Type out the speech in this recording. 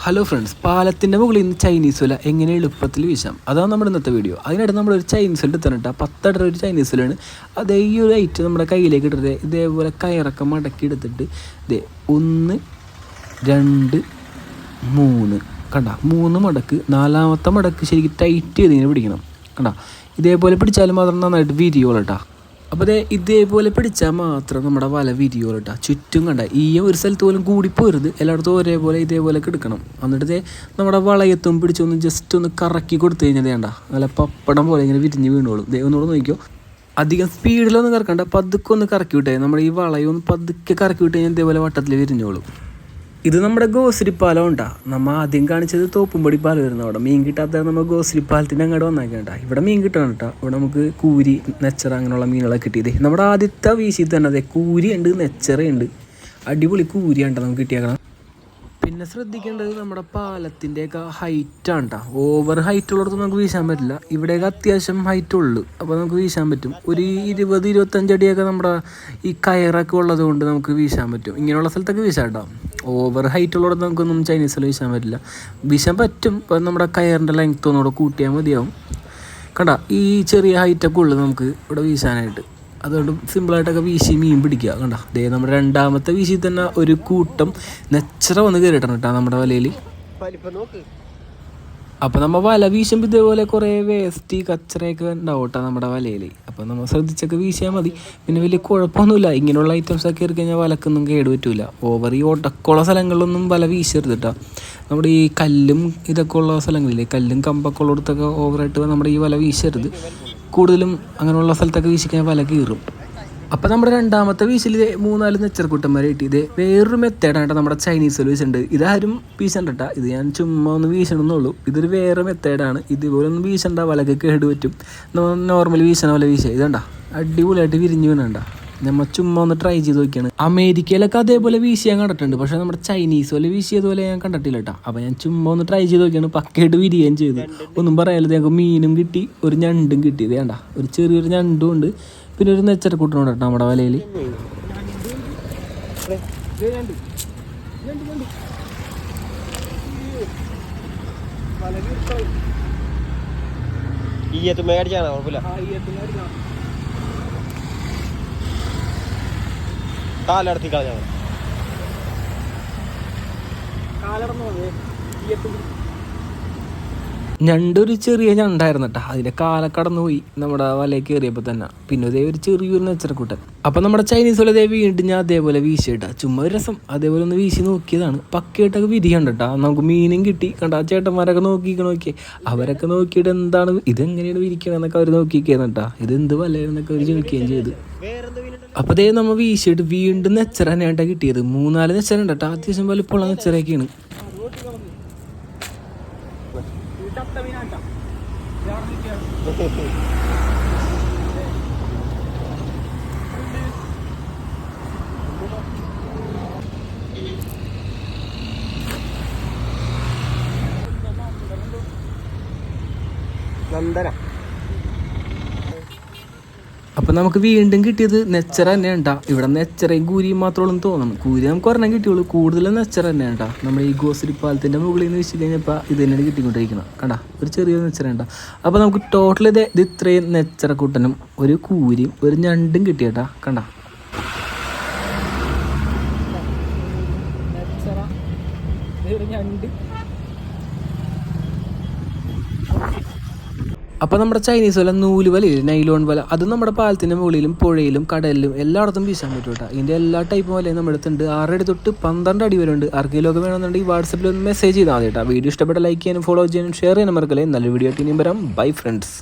Hello friends, പാലത്തിൻ്റെ മുകളിൽ നിന്ന് ചൈനീസ് വല എങ്ങനെ എളുപ്പത്തിൽ വീശാം, അതാണ് നമ്മുടെ ഇന്നത്തെ വീഡിയോ. അതിനായിട്ട് നമ്മളൊരു ചൈനീസ് വല എടുത്തിട്ട് 10 അടി ഒരു ചൈനീസ് വലയാണ്. അതേ ഈ ഒരു ഐറ്റം നമ്മുടെ കയ്യിലേക്ക് ഇട്ടിട്ട് ഇതേപോലെ കയറൊക്കെ മടക്കി എടുത്തിട്ട് ഇതേ 1 2 3 കണ്ട 3 മടക്ക്, 4ാമത്തെ മടക്ക് ശരിക്കും ടൈറ്റ് ചെയ്ത് ഇങ്ങനെ പിടിക്കണം. കണ്ട ഇതേപോലെ പിടിച്ചാലും മാത്രം നന്നായിട്ട് വിരിയോളൂ കേട്ടോ. അപ്പോൾ ഇതേപോലെ പിടിച്ചാൽ മാത്രം നമ്മുടെ വല വിരിയോളൂ കേട്ടോ. ചുറ്റും കണ്ട ഈ ഒരു സ്ഥലത്ത് പോലും കൂടിപ്പോരുത്, എല്ലായിടത്തും ഒരേപോലെ ഇതേപോലെ എടുക്കണം. എന്നിട്ട് നമ്മുടെ വളയത്തും പിടിച്ചൊന്ന് ജസ്റ്റ് ഒന്ന് കറക്കി കൊടുത്തു കഴിഞ്ഞാൽ വേണ്ട നല്ല പപ്പടം പോലെ ഇങ്ങനെ വിരിഞ്ഞ് വീണോളും. ഒന്നുകൂടെ നോക്കിയോ, അധികം സ്പീഡിലൊന്നും കറക്കണ്ട, പതുക്കെ ഒന്ന് കറക്കി വിട്ടേ. നമ്മുടെ ഈ വളയൊന്ന് പതുക്കെ കറക്കി വിട്ട് കഴിഞ്ഞാൽ ഇതേപോലെ വട്ടത്തിൽ വിരിഞ്ഞോളും. ഇത് നമ്മുടെ ഗോശ്രീ പാലം ഉണ്ടാ. നമ്മൾ ആദ്യം കാണിച്ചത് തോപ്പുംപടി പാലം വരുന്ന അവിടെ മീൻ കിട്ടാത്ത നമ്മൾ ഗോശ്രീ പാലത്തിൻ്റെ അങ്ങോട്ട് വന്നാക്കേണ്ട. ഇവിടെ മീൻ കിട്ടണം കേട്ടോ. ഇവിടെ നമുക്ക് കൂരി, നെച്ചറ അങ്ങനെയുള്ള മീനുകളൊക്കെ കിട്ടിയത്. നമ്മുടെ ആദ്യത്തെ വീശിൽ തന്നെ അതെ കൂരിയുണ്ട്, നെച്ചറയുണ്ട്, അടിപൊളി കൂരിയാണ് നമുക്ക് കിട്ടിയേക്കണം. പിന്നെ ശ്രദ്ധിക്കേണ്ടത് നമ്മുടെ പാലത്തിൻ്റെയൊക്കെ ഹൈറ്റാണ് കേട്ടോ. ഓവർ ഹൈറ്റ് ഉള്ളിടത്ത് നമുക്ക് വീശാൻ പറ്റില്ല. ഇവിടെയൊക്കെ അത്യാവശ്യം ഹൈറ്റ് ഉള്ളു, അപ്പോൾ നമുക്ക് വീശാൻ പറ്റും. ഒരു 20-25 അടിയൊക്കെ നമ്മുടെ ഈ കയറൊക്കെ ഉള്ളത് കൊണ്ട് നമുക്ക് വീശാൻ പറ്റും. ഇങ്ങനെയുള്ള സ്ഥലത്തൊക്കെ വീശാം കേട്ടോ. ഓവർ ഹൈറ്റ് ഉള്ളിടത്ത് നമുക്കൊന്നും ചൈനീസിൽ വീശാൻ പറ്റില്ല. വീശാൻ പറ്റും, ഇപ്പം നമ്മുടെ കയറിൻ്റെ ലെങ്ത്ത് ഒന്നുകൂടെ കൂട്ടിയാൽ മതിയാവും. കണ്ട ഈ ചെറിയ ഹൈറ്റൊക്കെ ഉള്ളു നമുക്ക് ഇവിടെ വീശാനായിട്ട്. അതുകൊണ്ട് സിമ്പിളായിട്ടൊക്കെ വീശി മീൻ പിടിക്കുക. കണ്ട നമ്മുടെ 2ാമത്തെ വീശി തന്നെ ഒരു കൂട്ടം നെച്ചറ വന്ന് കയറിയിട്ടാണ് കേട്ടോ നമ്മുടെ വലയിൽ. അപ്പോൾ നമ്മൾ വല വീശുമ്പോൾ ഇതേപോലെ കുറേ വേസ്റ്റ് കച്ചറയൊക്കെ ഉണ്ടാവും കേട്ടോ നമ്മുടെ വലയിൽ. അപ്പോൾ നമ്മൾ ശ്രദ്ധിച്ചൊക്കെ വീശിയാൽ മതി. പിന്നെ വലിയ കുഴപ്പമൊന്നുമില്ല. ഇങ്ങനെയുള്ള ഐറ്റംസൊക്കെ കയറി കഴിഞ്ഞാൽ വലക്കൊന്നും കേടുപറ്റില്ല. ഓവർ ഈ ഒടക്കമുള്ള സ്ഥലങ്ങളിലൊന്നും വല വീശരുത് കേട്ടോ. നമ്മുടെ ഈ കല്ലും ഇതൊക്കെ ഉള്ള സ്ഥലങ്ങളില്ലേ, കല്ലും കമ്പൊക്കെ ഉള്ളിടത്തൊക്കെ ഓവറായിട്ട് നമ്മുടെ ഈ വല വീശരുത്. കൂടുതലും അങ്ങനെയുള്ള സ്ഥലത്തൊക്കെ വീശിക്കഴിഞ്ഞാൽ വല കീറും. അപ്പോൾ നമ്മുടെ 2ാമത്തെ വീശിൽ 3-4 നെച്ചർക്കുട്ടന്മാരെ കിട്ടി. ഇത് വേറൊരു മെത്തേഡായിട്ട് നമ്മുടെ ചൈനീസ് വല വീശുണ്ട്. ഇതാരും വീശണ്ട കേട്ടോ, ഇത് ഞാൻ ചുമ്മാ ഒന്ന് വീശണമെന്നുള്ളൂ. ഇതൊരു വേറെ മെത്തേഡാണ്. ഇതുപോലെ ഒന്നും വീശണ്ട, വലക്ക് കേട് പറ്റും. നമ്മൾ നോർമൽ വീശണ പോലെ വീശുക. ഇതണ്ട അടിപൊളിയായിട്ട് വിരിഞ്ഞ് വീണണ്ട. നമ്മൾ ചുമ്മാ ഒന്ന് ട്രൈ ചെയ്ത് നോക്കിയാണ്. അമേരിക്കയിലൊക്കെ അതേപോലെ വീശി ഞാൻ കണ്ടിട്ടുണ്ട്, പക്ഷേ നമ്മുടെ ചൈനീസ് പോലെ വീശിയതുപോലെ ഞാൻ കണ്ടിട്ടില്ല കേട്ടോ. അപ്പോൾ ഞാൻ ചുമ്മാ ഒന്ന് ട്രൈ ചെയ്ത് നോക്കിയാണ്. പക്കയായിട്ട് വിരിയുകയും ചെയ്തു. ഒന്നും പറയാനില്ല, ഞങ്ങൾക്ക് മീനും കിട്ടി, ഒരു ഞണ്ടും കിട്ടി. ഇത് വേണ്ട ഒരു ചെറിയൊരു ഞണ്ടും ഉണ്ട്, പിന്നെ ഒരു നെച്ചരക്കൂട്ടനുണ്ട് കേട്ടോ നമ്മുടെ വലയിൽ. ഞണ്ടൊരു ചെറിയ ഞണ്ടായിരുന്നു കേട്ടോ. അതിൻ്റെ കാല കടന്നു പോയി നമ്മുടെ വലയിൽ കയറിയപ്പോൾ തന്നെ. പിന്നെ അതേ ഒരു ചെറിയൊരു നെച്ചരക്കൂട്ടൻ. അപ്പം നമ്മുടെ ചൈനീസ് വല വീണ്ടും ഞാൻ അതേപോലെ വീശിയിട്ടാ. ചുമ്മാ ഒരു രസം അതേപോലെ ഒന്ന് വീശി നോക്കിയതാണ്. പക്കയായിട്ടൊക്കെ വിരിയണ്ട കേട്ടോ. നമുക്ക് മീനും കിട്ടി. കണ്ട ആ ചേട്ടന്മാരൊക്കെ നോക്കിയേ, അവരൊക്കെ നോക്കിയിട്ട് എന്താണ് ഇതെങ്ങനെയാണ് വിരിക്കണമെന്നൊക്കെ അവർ നോക്കിയിരിക്കുകയാണ് കേട്ടോ. ഇതെന്ത് വലയെന്നൊക്കെ അവർ ചോദിക്കുകയും ചെയ്തു. അപ്പോൾ നമ്മൾ വീശിയിട്ട് വീണ്ടും നെച്ചറ തന്നെയായിട്ടാണ് കിട്ടിയത്. 3-4 നെച്ചറ ഉണ്ട് കേട്ടോ. അത്യാവശ്യം വലിപ്പമുള്ള നെച്ചറയൊക്കെയാണ്. അപ്പം നമുക്ക് വീണ്ടും കിട്ടിയത് നെച്ചറ തന്നെയാണ് കേട്ടോ. ഇവിടെ നെച്ചറയും കൂരിയും മാത്രമേ തോന്നണം. കൂരി നമുക്ക് ഒരെണ്ണം കിട്ടിയുള്ളൂ, കൂടുതലും നെച്ചറ തന്നെയാണ് കേട്ടോ. നമ്മൾ ഈ ഗോശ്രീ പാലത്തിൻ്റെ മുകളിൽ നിന്ന് വെച്ച് കഴിഞ്ഞപ്പോൾ ഇത് തന്നെയാണ് കിട്ടിക്കൊണ്ടിരിക്കണം. കണ്ട ഒരു ചെറിയൊരു നെച്ചറ ഉണ്ടാ. അപ്പോൾ നമുക്ക് ടോട്ടൽ ഇത് ഇത്രയും നെച്ചറക്കൂട്ടനും ഒരു കൂരിയും ഒരു ഞണ്ടും കിട്ടിയേട്ടാ. കണ്ട ഞണ്ട്. അപ്പോൾ നമ്മുടെ ചൈനീസ് വല നൂല് വലയില്ല, നൈലോൺ വല, അത് നമ്മുടെ പാലത്തിൻ്റെ മുകളിലും പുഴയിലും കടലിലും എല്ലായിടത്തും വീശാൻ പറ്റും കേട്ടോ. ഇതിൻ്റെ എല്ലാ ടൈപ്പ് വലയും നമ്മുടെ അടുത്തുണ്ട്. 6 അടി തൊട്ട് 12 അടി വരെ ഉണ്ട്. ആർക്കെങ്കിലുമൊക്കെ വേണമെന്നുണ്ടെങ്കിൽ വാട്സപ്പിൽ ഒന്ന് മെസ്സേജ് ചെയ്താൽ മതി കേട്ടോ. വീഡിയോ ഇഷ്ടപ്പെട്ട ലൈക്ക് ചെയ്യാനും ഫോളോ ചെയ്യാനും ഷെയർ ചെയ്യാനും മറക്കല്ലേ. നല്ല വീഡിയോ ആയിട്ട് ഇനിയും വരാം. Bye friends.